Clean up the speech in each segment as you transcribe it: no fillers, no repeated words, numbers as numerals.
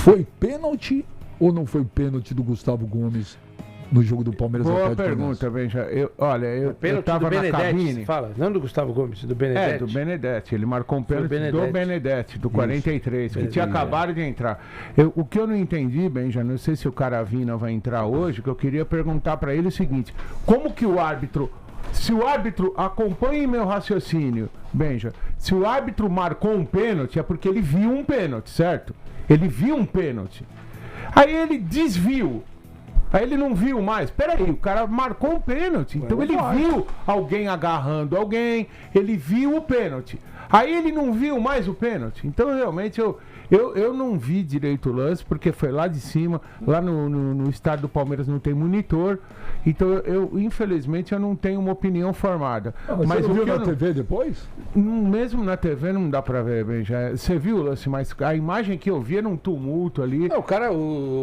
Foi pênalti ou não foi pênalti do Gustavo Gomes no jogo do Palmeiras? Boa pergunta, Benja. Eu tava na cabine. Fala, não do Gustavo Gomes, do Benedetti. Do Benedetti. Ele marcou um pênalti do Benedetti, do 43, que tinha acabado de entrar. O que eu não entendi, Benja, não sei se o Caravina vai entrar hoje, que eu queria perguntar pra ele o seguinte: como que o árbitro... Se o árbitro acompanha meu raciocínio, Benja, se o árbitro marcou um pênalti, é porque ele viu um pênalti, certo? Ele viu um pênalti. Aí ele desviou. Aí ele não viu mais. Peraí, o cara marcou um pênalti. Então ele viu alguém agarrando alguém, ele viu o pênalti. Aí ele não viu mais o pênalti. Então realmente eu não vi direito o lance, porque foi lá de cima, lá no estádio do Palmeiras não tem monitor. Então infelizmente eu não tenho uma opinião formada. Mas você viu na TV depois? Mesmo na TV não dá pra ver, bem. Você viu o lance, mas a imagem que eu vi era um tumulto ali. Não,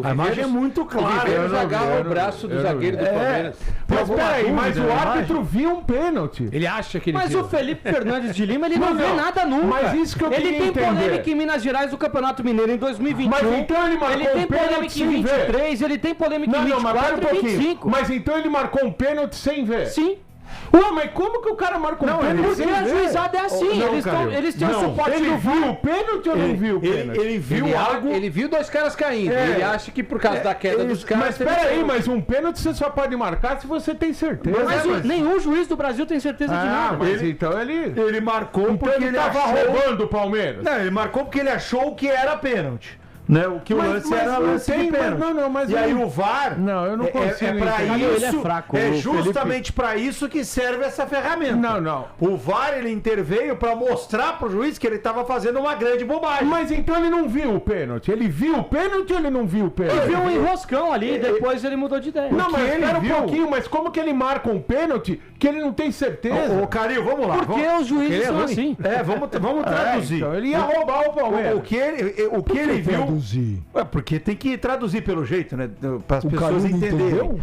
a imagem é muito clara. Ele agarra o braço do zagueiro do Palmeiras. Mas peraí, mas o árbitro viu um pênalti. Ele acha que ele viu. Mas o Felipe Fernandes de Lima, ele não vê nada nunca. Mas isso que eu queria entender. Ele tem polêmica em Minas Gerais do Campeonato Mineiro em 2021. Mas então ele marcou tem polêmica em 23, ele tem polêmica em 24 e 25. Mas então ele marcou um pênalti sem ver? Sim. Ué, mas como que o cara marca um pênalti? Porque a juizada é assim, eles têm o suporte. Ele viu o pênalti ou não viu o pênalti? Ele viu algo. Ele viu dois caras caindo. Ele acha que por causa da queda dos caras. Mas peraí, mas um pênalti você só pode marcar se você tem certeza. Mas nenhum juiz do Brasil tem certeza de nada. Mas então ele marcou então porque ele tava roubando o Palmeiras. Não, ele marcou porque ele achou que era pênalti. Né? O que o lance era lance de pênalti. E aí o VAR eu não consigo pra isso, ele é fraco, justamente para isso que serve essa ferramenta. Não. O VAR ele interveio para mostrar pro juiz que ele estava fazendo uma grande bobagem. Mas então ele não viu o pênalti. Ele viu o pênalti ou ele não viu o pênalti? Ele viu um enroscão ali e depois ele mudou de ideia. Não, mas espera um pouquinho, mas como que ele marca um pênalti que ele não tem certeza? Ô, Carinho, vamos lá. Porque os juízes são assim. Vamos traduzir. Então ele ia roubar o Palmeiras. O que ele viu... Porque tem que traduzir pelo jeito, né? Para as pessoas entenderem.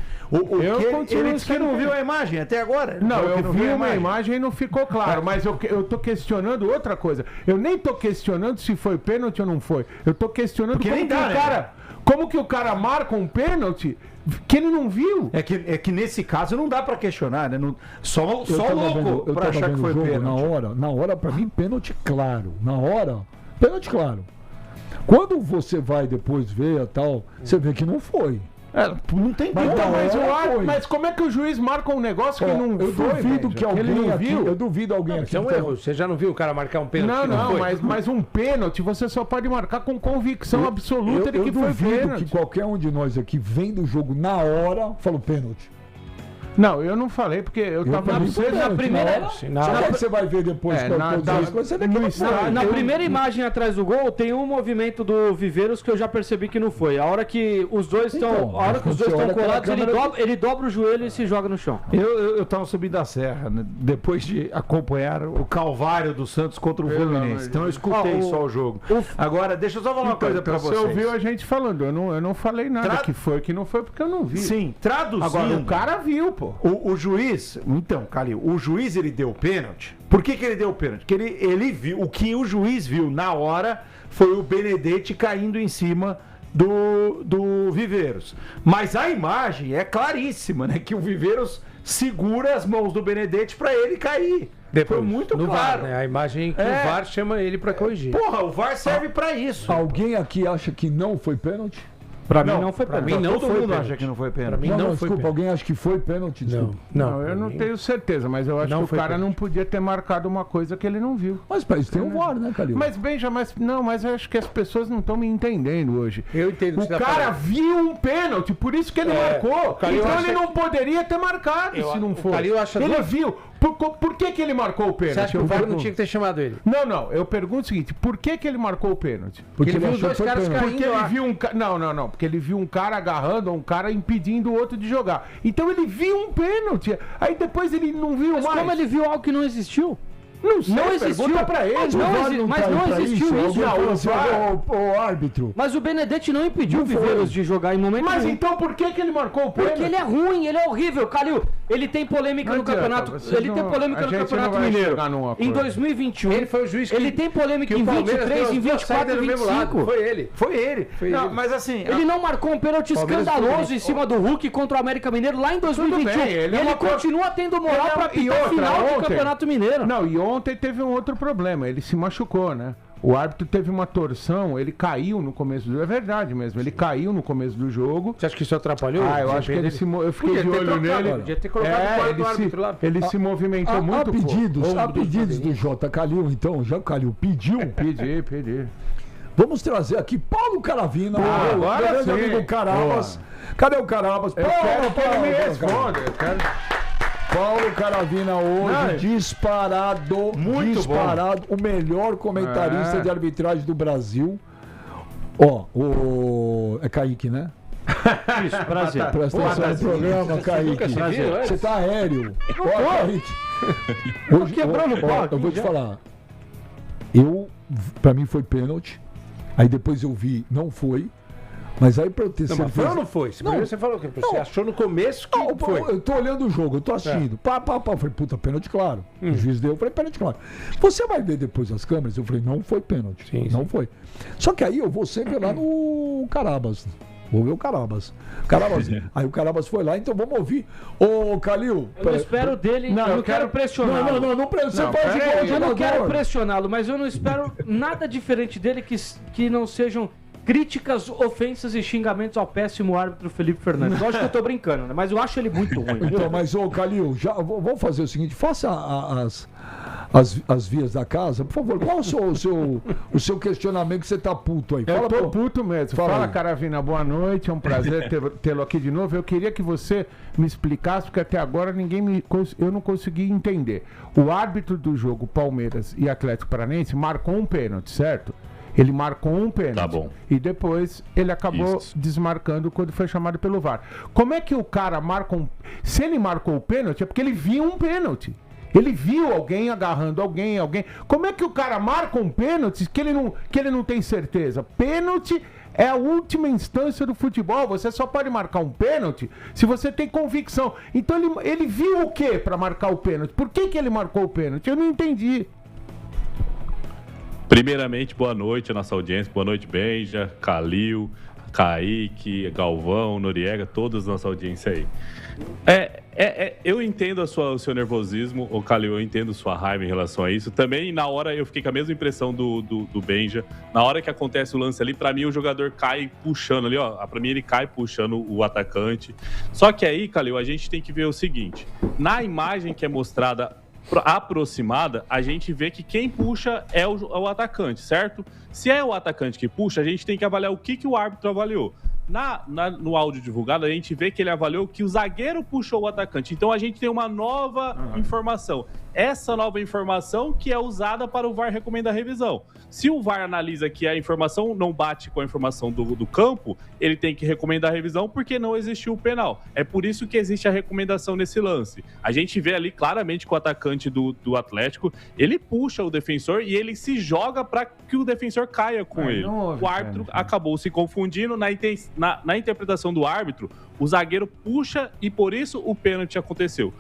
Ele disse que não viu a imagem até agora. Não, eu vi uma imagem e não ficou claro. Mas eu tô questionando outra coisa. Eu nem tô questionando se foi pênalti ou não foi. Eu tô questionando como que o cara marca um pênalti que ele não viu. É que nesse caso não dá pra questionar, né? Só louco pra achar que foi pênalti. Na hora, pra mim, pênalti claro. Na hora, pênalti claro. Quando você vai depois ver e tal, você vê que não foi. Não tem mas como é que o juiz marca um negócio que não foi? Eu duvido que alguém não aqui, viu. Eu duvido alguém aqui. Isso é um erro. Você já não viu o cara marcar um pênalti? Não, mas um pênalti você só pode marcar com convicção absoluta de que foi pênalti. Eu duvido que qualquer um de nós aqui vendo o jogo na hora falou pênalti. Não, eu não falei porque eu tava na primeira. Só que você vai ver depois Na primeira imagem atrás do gol tem um movimento do Viveiros que eu já percebi que não foi. A hora que os dois estão colados, ele dobra o joelho e se joga no chão. Eu tava subindo a serra, né, depois de acompanhar o calvário do Santos contra o Fluminense. Então eu escutei só o jogo. Agora, deixa eu só falar uma coisa pra vocês. Você ouviu a gente falando, eu não falei nada que foi, que não foi, porque eu não vi. Sim, traduzindo. Agora o cara viu, pô. O juiz, então, Calil, o juiz ele deu o pênalti. Por que ele deu o pênalti? Porque ele viu, o que o juiz viu na hora foi o Benedetti caindo em cima do Viveiros. Mas a imagem é claríssima, né? Que o Viveiros segura as mãos do Benedetti para ele cair. Foi muito claro. VAR, né? A imagem que o VAR chama ele para corrigir. Porra, o VAR serve para isso. Alguém aqui acha que não foi pênalti? Pra mim não foi pênalti. Todo mundo acha que não foi pênalti. Pra mim não foi desculpa, alguém acha que foi pênalti? Não, eu não tenho certeza, mas eu acho que o cara não podia ter marcado uma coisa que ele não viu. Mas pra isso tem um VAR, né, Calil? Mas Benja, mas eu acho que as pessoas não estão me entendendo hoje. Eu entendo. O cara viu um pênalti, por isso que ele marcou. Então ele não poderia ter marcado se não for. Ele viu. Por que ele marcou o pênalti? Você acha que o VAR não tinha que ter chamado ele? Não, eu pergunto o seguinte, por que ele marcou o pênalti? Porque ele viu dois caras caindo. Porque ele viu um cara... Não, porque ele viu um cara agarrando um cara impedindo o outro de jogar. Então ele viu um pênalti, aí depois ele não viu mais. Mas como ele viu algo que não existiu? Não existiu. Pra ele, mas não existiu isso. O árbitro. Mas o Benedetti não impediu o Viveiros de jogar em momento nenhum. Mas então por que ele marcou o pênalti? Porque ele é ruim, ele é horrível. Calil, ele tem polêmica no campeonato. Ele tem polêmica no Campeonato Mineiro. Em 2021. Ele foi o juiz que... Ele tem polêmica em 23, em 24 e 25. Foi ele. Não, mas assim... Ele não marcou um pênalti escandaloso em cima do Hulk contra o América Mineiro lá em 2021. Ele continua tendo moral pra apitar a final do Campeonato Mineiro. Não, e ontem teve um outro problema. Ele se machucou, né? O árbitro teve uma torção, ele caiu no começo do jogo. É verdade mesmo, ele caiu no começo do jogo. Você acha que isso atrapalhou? Eu acho que ele se eu fiquei de olho nele. Podia ter colocado o árbitro lá. Ele se movimentou muito pouco. Há pedidos do J. Calil, então, já Calil pediu? Pedi. Vamos trazer aqui Paulo Caravina, o grande amigo Carabas. Cadê o Carabas? Paulo, me responde. Paulo Caravina hoje, disparado, o melhor comentarista de arbitragem do Brasil. É Kaique, né? Isso, prazer. Presta atenção no programa, Kaique. Você tá aéreo. Kaique. Hoje, quebrando o pau. Eu vou te falar. Pra mim foi pênalti. Aí depois eu vi, não foi. Mas aí pra eu ter certeza... Foi ou não foi? Primeiro você falou que você achou no começo que foi. Eu tô olhando o jogo, eu tô assistindo. Eu falei, puta, pênalti claro. O juiz deu, eu falei, pênalti claro. Você vai ver depois as câmeras? Eu falei, não foi pênalti. Não foi. Só que aí eu vou sempre lá no Carabas. Vou ver o Carabas. Aí o Carabas foi lá, então vamos ouvir. Ô, Calil. Eu não espero dele, eu não quero pressioná-lo. Não, você faz igual eu não quero pressioná-lo, mas eu não espero nada diferente dele que não sejam críticas, ofensas e xingamentos ao péssimo árbitro Felipe Fernandes. Eu acho que eu tô brincando, né? Mas eu acho ele muito ruim. Então, mas, Calil, vamos fazer o seguinte, faça as vias da casa, por favor. Qual o seu questionamento que você tá puto aí? Eu tô puto mesmo. Fala Caravina, boa noite, é um prazer tê-lo aqui de novo. Eu queria que você me explicasse, porque até agora eu não consegui entender. O árbitro do jogo Palmeiras e Atlético Paranaense marcou um pênalti, certo? Ele marcou um pênalti. Tá bom. E depois ele acabou desmarcando quando foi chamado pelo VAR. Como é que o cara marca um... Se ele marcou o pênalti, é porque ele viu um pênalti. Ele viu alguém agarrando alguém. Como é que o cara marca um pênalti que ele não tem certeza? Pênalti é a última instância do futebol. Você só pode marcar um pênalti se você tem convicção. Então ele viu o quê para marcar o pênalti? Por que ele marcou o pênalti? Eu não entendi. Primeiramente, boa noite à nossa audiência. Boa noite, Benja, Calil, Kaique, Galvão, Noriega, toda a nossa audiência aí. Eu entendo o seu nervosismo, Calil, eu entendo sua raiva em relação a isso. Também, na hora, eu fiquei com a mesma impressão do Benja. Na hora que acontece o lance ali, pra mim, o jogador cai puxando ali, ó. Pra mim, ele cai puxando o atacante. Só que aí, Calil, a gente tem que ver o seguinte. Na imagem que é mostrada aproximada, a gente vê que quem puxa é o atacante, certo? Se é o atacante que puxa, a gente tem que avaliar o que o árbitro avaliou. No áudio divulgado, a gente vê que ele avaliou que o zagueiro puxou o atacante. Então, a gente tem uma nova informação. Essa nova informação que é usada para o VAR recomendar a revisão. Se o VAR analisa que a informação não bate com a informação do campo, ele tem que recomendar a revisão porque não existiu o penal. É por isso que existe a recomendação nesse lance. A gente vê ali claramente que o atacante do Atlético, ele puxa o defensor e ele se joga para que o defensor caia com ele. O árbitro acabou se confundindo na interpretação do árbitro. O zagueiro puxa e por isso o pênalti aconteceu.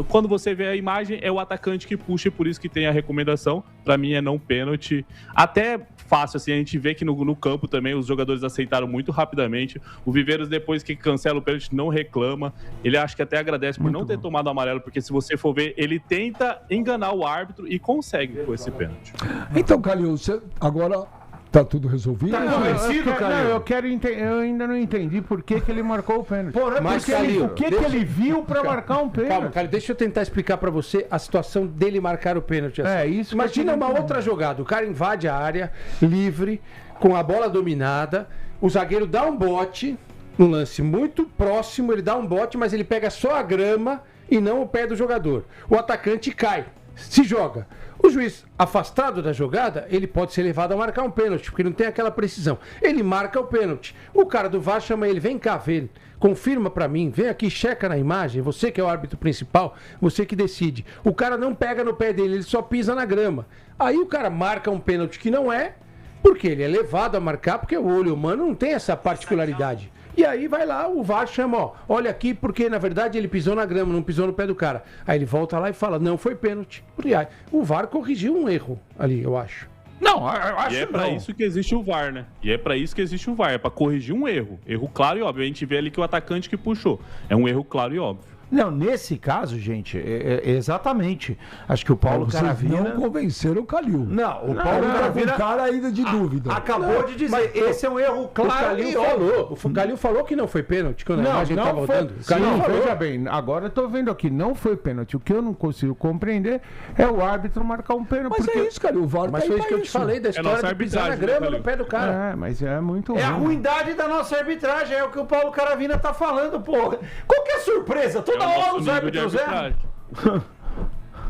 Quando você vê a imagem, é o atacante que puxa e por isso que tem a recomendação. Pra mim é não pênalti. Até fácil, assim, a gente vê que no campo também os jogadores aceitaram muito rapidamente. O Viveiros, depois que cancela o pênalti, não reclama. Ele acha que até agradece por não ter tomado amarelo, porque se você for ver, ele tenta enganar o árbitro e consegue com esse pênalti. Então, Calil, você agora... Tá tudo resolvido? Tá convencido, cara? Eu ainda não entendi por que ele marcou o pênalti. Mas, Calil, o que ele viu pra marcar um pênalti? Calma, Calil, deixa eu tentar explicar pra você a situação dele marcar o pênalti assim. Isso. Imagina uma outra jogada. O cara invade a área, livre, com a bola dominada. O zagueiro dá um bote, um lance muito próximo, ele dá um bote, mas ele pega só a grama e não o pé do jogador. O atacante cai, se joga. O juiz, afastado da jogada, ele pode ser levado a marcar um pênalti, porque não tem aquela precisão. Ele marca o pênalti. O cara do VAR chama ele, vem cá ver, confirma pra mim, vem aqui, checa na imagem, você que é o árbitro principal, você que decide. O cara não pega no pé dele, ele só pisa na grama. Aí o cara marca um pênalti que não é, porque ele é levado a marcar, porque o olho humano não tem essa particularidade. E aí vai lá, o VAR chama, ó, olha aqui, porque na verdade ele pisou na grama, não pisou no pé do cara. Aí ele volta lá e fala, não, foi pênalti. Porque aí, o VAR corrigiu um erro ali, eu acho. Não, eu acho que é pra isso que existe o VAR, né? E é pra isso que existe o VAR, é pra corrigir um erro. Erro claro e óbvio. A gente vê ali que o atacante que puxou. É um erro claro e óbvio. Não, nesse caso, gente, exatamente. Acho que o Paulo Caravina... não convenceram o Calil. Não, o Paulo Caravina... um cara ainda de dúvida. Acabou de dizer, esse é um erro claro e óbvio. O Calil falou que não foi pênalti quando a imagem estava rodando. O Calil falou. Veja bem, agora eu tô vendo aqui, não foi pênalti. O que eu não consigo compreender é o árbitro marcar um pênalti. Mas é isso, cara, o VAR mas foi isso que eu te falei da história de pisar na grama no pé do cara. É, mas é muito ruim. É a ruindade da nossa arbitragem, é o que o Paulo Caravina tá falando, porra. Qual que é a surpresa? Toda hora os árbitros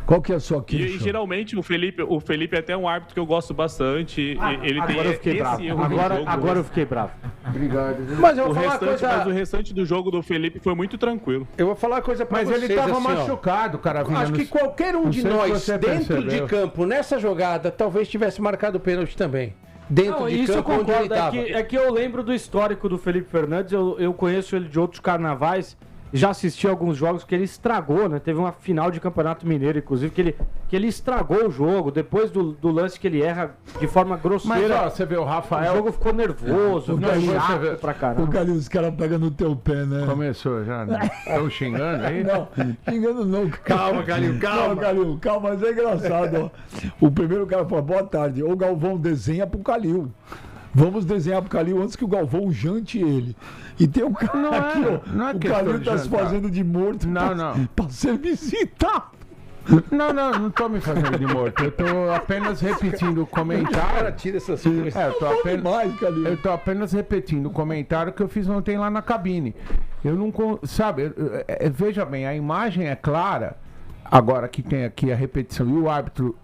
Qual que é a sua queixa? E geralmente o Felipe é até um árbitro que eu gosto bastante. Ele agora tem eu fiquei bravo. Agora eu fiquei bravo. Obrigado. Mas eu vou falar mas o restante do jogo do Felipe foi muito tranquilo. Eu vou falar uma coisa pra vocês. Mas ele tava assim, machucado, cara. Acho que qualquer um de nós dentro de campo nessa jogada talvez tivesse marcado o pênalti também. Dentro de isso campo eu onde ele concordo. É que eu lembro do histórico do Felipe Fernandes. Eu conheço ele de outros carnavais. Já assisti alguns jogos que ele estragou, né? Teve uma final de Campeonato Mineiro, inclusive, que ele estragou o jogo. Depois do lance que ele erra de forma grosseira. Mas, ó, você vê o Rafael... O jogo ficou nervoso, chato pra caramba. O Calil, os caras pegam no teu pé, né? Começou já, né? Estão xingando aí? Não, xingando não. Calma, Calil, calma. Não, Calil, calma, mas é engraçado, ó. O primeiro cara falou, boa tarde. O Galvão desenha pro Calil. Vamos desenhar pro Calil antes que o Galvão jante ele. E tem um cara aqui, ó. O Calil tá se fazendo de morto pra ser visitado. Não tô me fazendo de morto. Eu tô apenas repetindo o comentário. Tira essas coisas. Eu tô apenas repetindo o comentário que eu fiz ontem lá na cabine. Eu não... Sabe, veja bem, a imagem é clara. Agora que tem aqui a repetição e o árbitro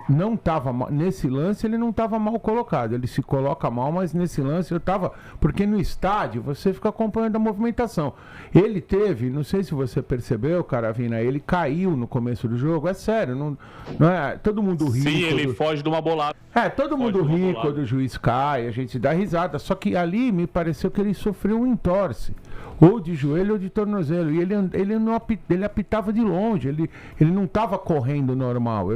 não estava nesse lance, ele não estava mal colocado, ele se coloca mal, mas nesse lance eu estava, porque no estádio você fica acompanhando a movimentação. Ele teve, não sei se você percebeu, Caravina, ele caiu no começo do jogo, é sério, não é todo mundo ri. Sim, ele foge de uma bolada. Todo mundo ri quando o juiz cai, a gente dá risada, só que ali me pareceu que ele sofreu um entorse. Ou de joelho ou de tornozelo. E ele apitava de longe, ele não estava correndo normal.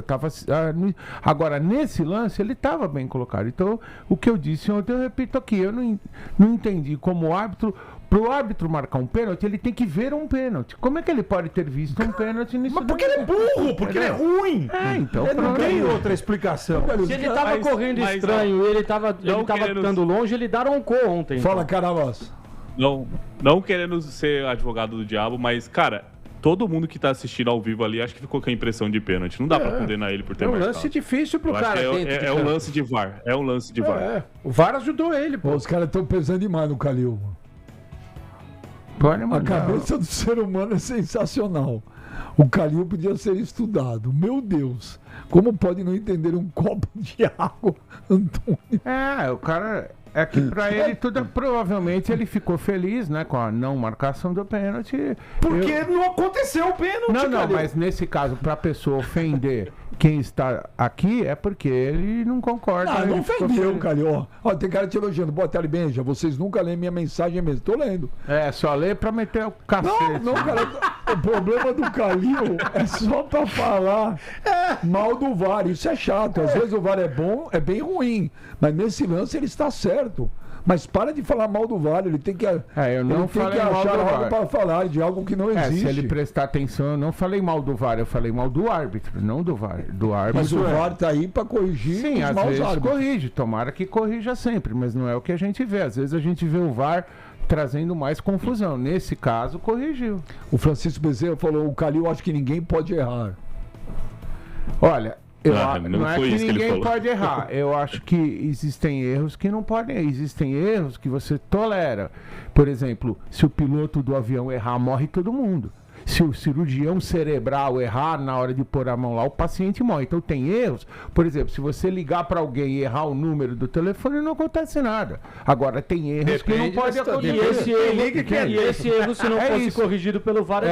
Agora, nesse lance, ele estava bem colocado. Então, o que eu disse ontem, eu repito aqui. Eu não entendi como árbitro. Para o árbitro marcar um pênalti, ele tem que ver um pênalti. Como é que ele pode ter visto um pênalti nisso? Mas porque ele é burro, porque ele é ruim. Então não tem outra explicação. Se ele estava correndo estranho e ele estava ficando longe, ele daroncou ontem. Fala, Caravas. Não querendo ser advogado do diabo, mas, cara, todo mundo que tá assistindo ao vivo ali, acho que ficou com a impressão de pênalti. Não dá pra condenar ele por ter marcado. É um lance difícil pro cara dentro. É um lance de VAR. É um lance de VAR. O VAR ajudou ele, pô. Os caras estão pesando demais no Calil. A cabeça do ser humano é sensacional. O Calil podia ser estudado. Meu Deus. Como pode não entender um copo de água, Antônio? O cara... É que pra ele tudo, provavelmente ele ficou feliz, né, com a não marcação do pênalti. Porque não aconteceu o pênalti, Não, mas nesse caso, pra pessoa ofender quem está aqui, é porque ele não concorda. Não ofendeu, Calil. Ó, tem cara te elogiando. Boa tarde, Benja. Vocês nunca lêem minha mensagem mesmo. Tô lendo. Só lê pra meter o cacete. Não, cara. O problema do Calil é só pra falar mal do VAR. Isso é chato. Às vezes o VAR é bom, é bem ruim. Mas nesse lance ele está certo. Mas para de falar mal do VAR, ele tem que, eu não falei mal achar do algo VAR. para falar de algo que não existe. Se ele prestar atenção, eu não falei mal do VAR, eu falei mal do árbitro, não do VAR. Do árbitro. Mas o VAR tá aí para corrigir os maus às vezes árbitros. Corrige, tomara que corrija sempre, mas não é o que a gente vê. Às vezes a gente vê o VAR trazendo mais confusão. Nesse caso, corrigiu. O Francisco Bezerra falou, o Calil acho que ninguém pode errar. Olha... Não é que ninguém pode errar. Eu acho que existem erros que não podem. Existem erros que você tolera. Por exemplo, se o piloto do avião errar, morre todo mundo. Se o cirurgião cerebral errar na hora de pôr a mão lá, o paciente morre. Então tem erros. Por exemplo, se você ligar para alguém e errar o número do telefone, não acontece nada. Agora tem erros que não pode acontecer. E esse erro, se não fosse corrigido pelo VAR,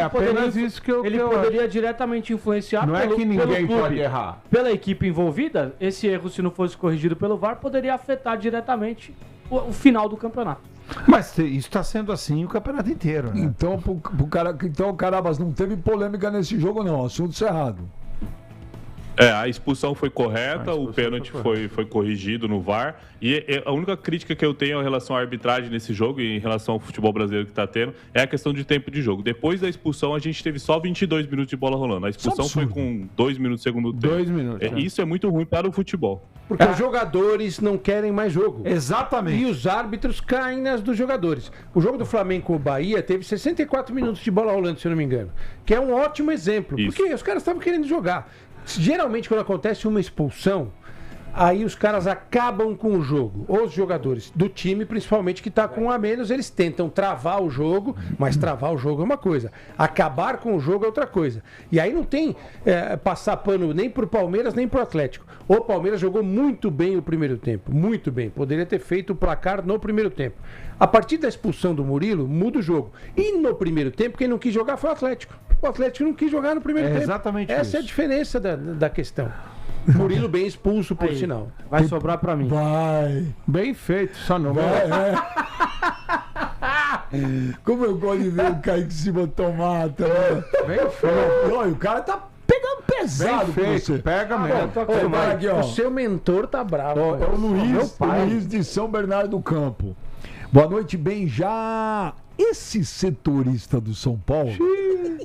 ele poderia diretamente influenciar não é que ninguém pode errar. Pela equipe envolvida, esse erro, se não fosse corrigido pelo VAR, poderia afetar diretamente o final do campeonato. Mas isso está sendo assim o campeonato inteiro, né? Então, então, Carabas, não teve polêmica nesse jogo, não. Assunto cerrado. A expulsão foi correta, o pênalti foi corrigido no VAR. E a única crítica que eu tenho em relação à arbitragem nesse jogo e em relação ao futebol brasileiro que está tendo é a questão de tempo de jogo. Depois da expulsão, a gente teve só 22 minutos de bola rolando. A expulsão foi com 2 minutos do segundo tempo. 2 minutos. Isso é muito ruim para o futebol. Porque os jogadores não querem mais jogo. Exatamente. E os árbitros caem nas dos jogadores. O jogo do Flamengo com o Bahia teve 64 minutos de bola rolando, se eu não me engano. Que é um ótimo exemplo. Isso. Porque os caras estavam querendo jogar. Geralmente, quando acontece uma expulsão, aí os caras acabam com o jogo. Os jogadores do time, principalmente, que está com um a menos, eles tentam travar o jogo, mas travar o jogo é uma coisa. Acabar com o jogo é outra coisa. E aí não tem passar pano nem pro Palmeiras, nem pro Atlético. O Palmeiras jogou muito bem o primeiro tempo. Muito bem. Poderia ter feito o placar no primeiro tempo. A partir da expulsão do Murilo, muda o jogo. E no primeiro tempo, quem não quis jogar foi o Atlético. O Atlético não quis jogar no primeiro tempo. Exatamente Essa isso. é a diferença da questão. Murilo bem expulso, por sinal. Vai sobrar pra mim. Vai. Bem feito, só não. Como eu gosto de ver o Kaique Silva tomar também. Bem feito. Olha, o cara tá pegando pesado com você. Pega mesmo. Aqui, ó. O seu mentor tá bravo. É o Luiz de São Bernardo do Campo. Boa noite, bem já. Esse setorista do São Paulo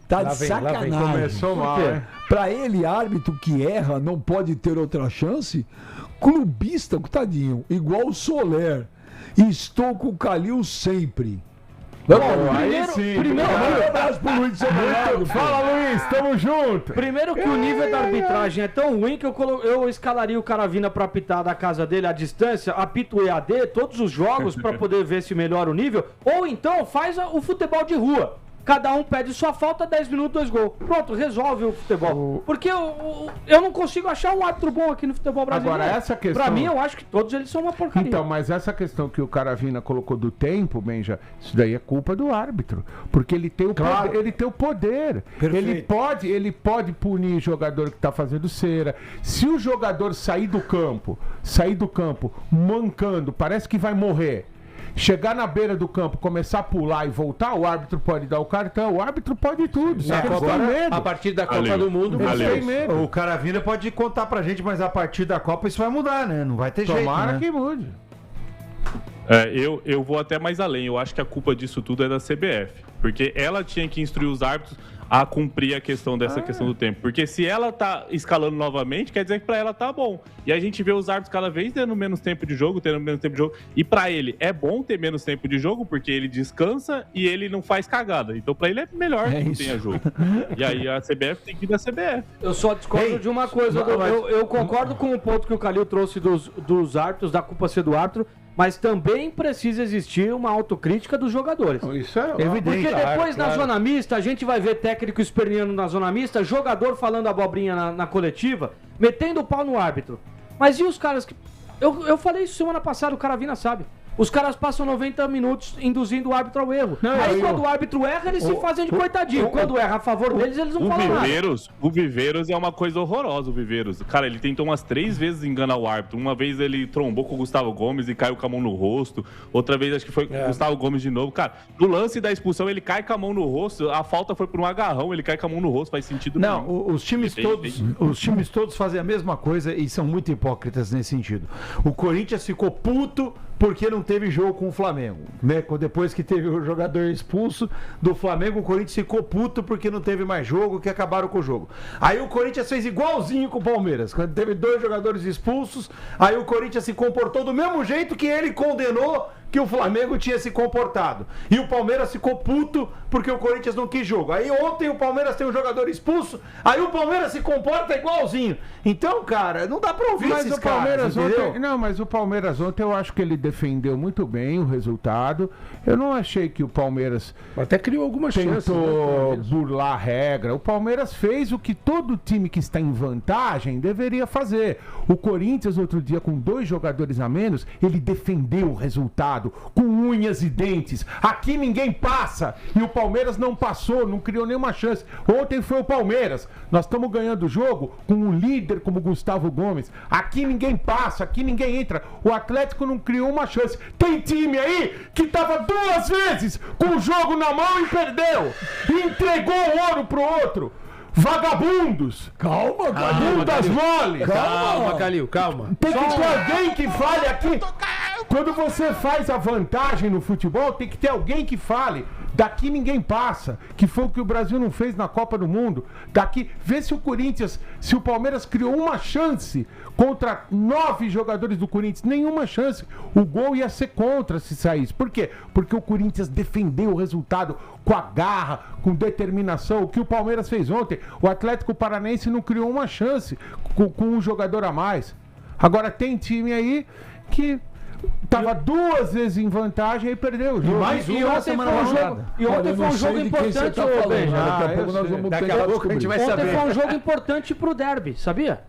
tá de sacanagem. Começou mal, né? Pra ele, árbitro que erra não pode ter outra chance? Clubista, tadinho, igual o Soler. Estou com o Calil sempre. Primeiro, um abraço pro Luiz de São Bernardo. Fala, Luiz, tamo junto. Primeiro que o nível da arbitragem é tão ruim que eu escalaria o Caravina pra apitar da casa dele à distância, apito EAD, todos os jogos pra poder ver se melhora o nível. Ou então faz o futebol de rua. Cada um pede sua falta, 10 minutos, 2 gols. Pronto, resolve o futebol. Porque eu não consigo achar um árbitro bom aqui no futebol brasileiro. Agora, essa questão... Pra mim, eu acho que todos eles são uma porcaria. Então, mas essa questão que o Caravina colocou do tempo, Benja, isso daí é culpa do árbitro. Porque ele tem o poder. Ele tem o poder. Ele pode punir o jogador que tá fazendo cera. Se o jogador sair do campo mancando, parece que vai morrer. Chegar na beira do campo, começar a pular e voltar, o árbitro pode dar o cartão, o árbitro pode tudo. A partir da Copa do Mundo, você tem medo. O Caravina pode contar pra gente, mas a partir da Copa isso vai mudar, né? Não vai ter jeito. Tomara que mude. Eu vou até mais além. Eu acho que a culpa disso tudo é da CBF. Porque ela tinha que instruir os árbitros a cumprir a questão dessa questão do tempo. Porque se ela tá escalando novamente, quer dizer que pra ela tá bom. E a gente vê os árbitros cada vez tendo menos tempo de jogo, E pra ele é bom ter menos tempo de jogo, porque ele descansa e ele não faz cagada. Então pra ele é melhor que não tenha jogo. E aí a CBF tem que ir da CBF. Eu só discordo de uma coisa. Eu concordo com o ponto que o Calil trouxe dos árbitros, da culpa ser do árbitro. Mas também precisa existir uma autocrítica dos jogadores. Isso é evidente. Porque depois na zona mista, a gente vai ver técnico esperneando na zona mista, jogador falando abobrinha na coletiva, metendo o pau no árbitro. Mas e os caras que... Eu falei isso semana passada, o Caravina sabe. Os caras passam 90 minutos induzindo o árbitro ao erro. Aí quando o árbitro erra, eles se fazem de coitadinho. Quando erra a favor deles, eles não falam nada. O Viveiros é uma coisa horrorosa, o Viveiros. Cara, ele tentou umas 3 vezes enganar o árbitro. Uma vez ele trombou com o Gustavo Gomes e caiu com a mão no rosto. Outra vez acho que foi com o Gustavo Gomes de novo. Cara, no lance da expulsão, ele cai com a mão no rosto. A falta foi por um agarrão, ele cai com a mão no rosto. Faz sentido nenhum. Não, os times todos fazem a mesma coisa e são muito hipócritas nesse sentido. O Corinthians ficou puto porque não teve jogo com o Flamengo. Depois que teve o jogador expulso do Flamengo, o Corinthians ficou puto porque não teve mais jogo, que acabaram com o jogo. Aí o Corinthians fez igualzinho com o Palmeiras. Quando teve 2 jogadores expulsos, aí o Corinthians se comportou do mesmo jeito que ele condenou que o Flamengo tinha se comportado. E o Palmeiras ficou puto porque o Corinthians não quis jogo. Aí ontem o Palmeiras tem um jogador expulso, aí o Palmeiras se comporta igualzinho. Então, cara, não dá pra ouvir mas esses o Palmeiras caras, ontem, não, mas o Palmeiras ontem eu acho que ele defendeu muito bem o resultado. Eu não achei que o Palmeiras até criou alguma chance, tentou burlar a regra. O Palmeiras fez o que todo time que está em vantagem deveria fazer. O Corinthians, outro dia, com 2 jogadores a menos, ele defendeu o resultado com unhas e dentes. Aqui ninguém passa. E o Palmeiras não passou, não criou nenhuma chance. Ontem foi o Palmeiras. Nós estamos ganhando o jogo com um líder como Gustavo Gomes. Aqui ninguém passa, aqui ninguém entra. O Atlético não criou uma chance. Tem time aí que estava 2 vezes com o jogo na mão e perdeu. E entregou o ouro pro outro. Vagabundos! Calma, Calil! Bundas mole! Calma, Calil, calma. Tem que ter alguém que fale aqui. Quando você faz a vantagem no futebol, tem que ter alguém que fale. Daqui ninguém passa. Que foi o que o Brasil não fez na Copa do Mundo. Daqui, vê se o Corinthians, se o Palmeiras criou uma chance contra 9 jogadores do Corinthians. Nenhuma chance. O gol ia ser contra se saísse. Por quê? Porque o Corinthians defendeu o resultado com a garra, com determinação. O que o Palmeiras fez ontem, o Atlético Paranaense não criou uma chance com um jogador a mais. Agora tem time aí que tava 2 vezes em vantagem e perdeu o jogo. E ontem foi um jogo importante, ô Benja. Daqui a pouco a gente vai saber. Ontem foi um jogo importante pro derby, sabia?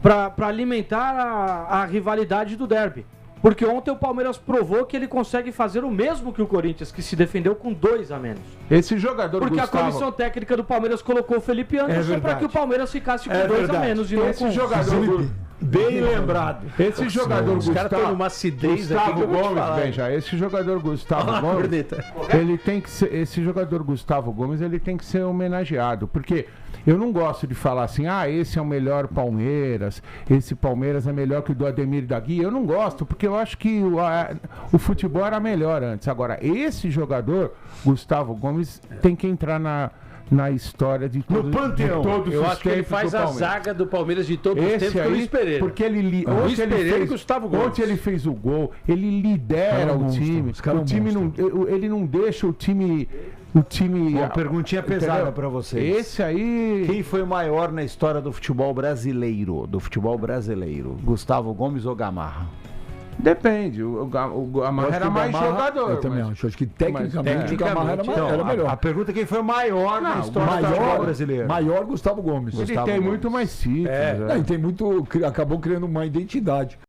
Pra alimentar a rivalidade do derby. Porque ontem o Palmeiras provou que ele consegue fazer o mesmo que o Corinthians, que se defendeu com 2 a menos. Esse jogador, porque Gustavo, a comissão técnica do Palmeiras colocou o Felipe Anderson para que o Palmeiras ficasse com 2 a menos. E não esse com jogador... Bem lembrado. Esse jogador Os caras estão numa acidez Gustavo aqui. Gomes, Benja, esse jogador Gustavo Gomes, ele tem que ser, esse jogador Gustavo Gomes, ele tem que ser homenageado, porque eu não gosto de falar assim, esse é o melhor Palmeiras, esse Palmeiras é melhor que o do Ademir da Guia. Eu não gosto, porque eu acho que o futebol era melhor antes. Agora, esse jogador, Gustavo Gomes, tem que entrar na história de todos, no panteão. Eu acho que ele faz a zaga do Palmeiras de todos os tempos pelo Luiz Pereira. Porque ele Luiz Pereira e Gustavo Gomes. Ontem ele fez o gol, ele lidera o time. O time não, ele não deixa o time. Uma perguntinha pesada pra vocês. Esse aí. Quem foi o maior na história do futebol brasileiro? Gustavo Gomes ou Gamarra? Depende, o Gamarra era mais jogador. Eu também acho que tecnicamente o Gamarra era melhor. A pergunta é quem foi o maior na história do futebol brasileiro? Maior Gustavo Gomes. Ele tem muito mais títulos. Ele tem muito, acabou criando uma identidade.